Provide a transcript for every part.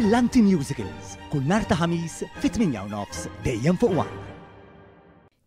Brillanti Musicals kull nhar ta' ħamis fit-8:30 dejjem fuq One.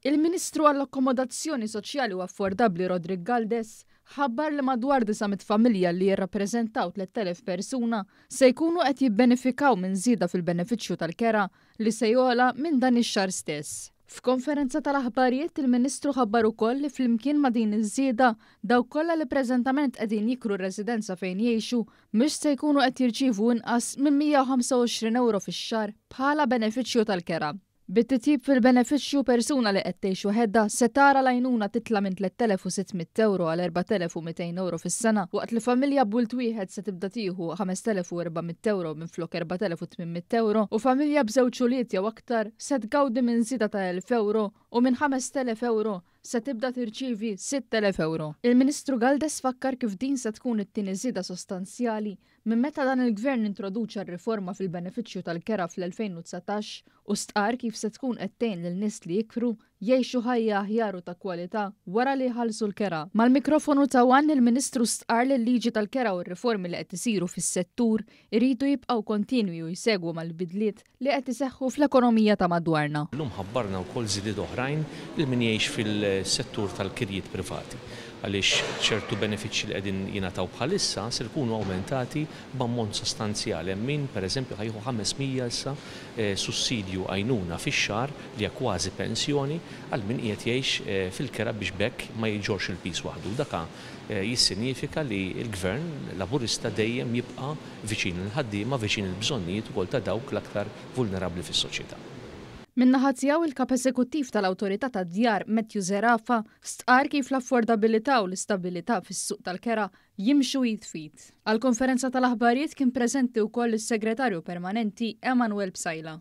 Il-Ministru għall-Akkomodazzjoni Soċjali u Affordabbli Rodrigue Galdes ħabbar li madwar 900 familja li jirrappreżentaw 3,000 persuna se jkunu qed jibbenefikaw minn żieda fil-benefiċċju tal-kera li se jogħla minn dan ix-xahar stess. F'konferenza tal-aħbarijiet il-Ministru ħabbar ukoll li flimkien ma' din iż-żieda dawk kollha li preżentament qegħdin jikru r-residenza fejn jgħixu mhux se jkunu qed jirċievu inqas minn 125 euro fix-xahar bħala benefiċċju tal-kera. Bit-titjib fil-benefiċċju persuna li qed tgħix waħedha se tara l-għajnuna titla' minn 3,600 euro għal 4,200 euro fis-sena, waqt li familja b'wild wieħed se tibda tieħu 5,400 euro minflok 4,800 euro u familja b'żewġ ulied jew aktar se tgawdi minn żieda ta' 1,000 euro u minn 5,000 euro se tibda tirċievi 6,000 euro. Il-Ministru Galdes fakkar kif din se tkun it-tieni żieda sostanzjali minn meta dan il-Gvern introduċa r-riforma fil-benefiċċju tal-kera fl-2019 u stqar kif se tkun qed tgħin lil-nies li jikru jgħixu ħajja aħjar u ta' kwalità wara li jħallsu l-kera. Mal-mikrofonu ta' One il-Ministru stqar li l-liġi tal-kera u r-riformi li qed isiru fis-settur iridu jibqgħu kontinwi u jsegwu mal-bidliet li qed iseħħu fl-ekonomija ta' madwarna. Llum ħabbarna wkoll żidiet oħrajn lil min jgħix fil-settur tal-kirjiet privati għaliex ċertu benefiċċji li qegħdin jingħataw bħalissa se jkunu awmentati b'ammont sostanzjali. Min pereżempju ħajħu 500 issa sussidju għajnuna fix-xahar li hija kważi pensjoni għal min qiegħed jgħix fil-kera biex bekk ma jiġġorx il-pis waħdu. Daka jissinifika li l-Gvern laburista dejjem jibqa' viċin il-ħaddiema, viċin il-bżonnijiet ukoll ta' dawk l-aktar vulnerabbli fis-soċjetà. Min-naħa tiegħu il-kap eżekuttiv tal-Awtorità tad-Djar Matthew Zerafa stqar kif l-affordabilità u l-istabilità fis-suq tal-kera jimxu jitfit. Għall-konferenza tal-aħbarijiet kien preżenti wkoll is-Segretarju Permanenti Emanuel Bsajla.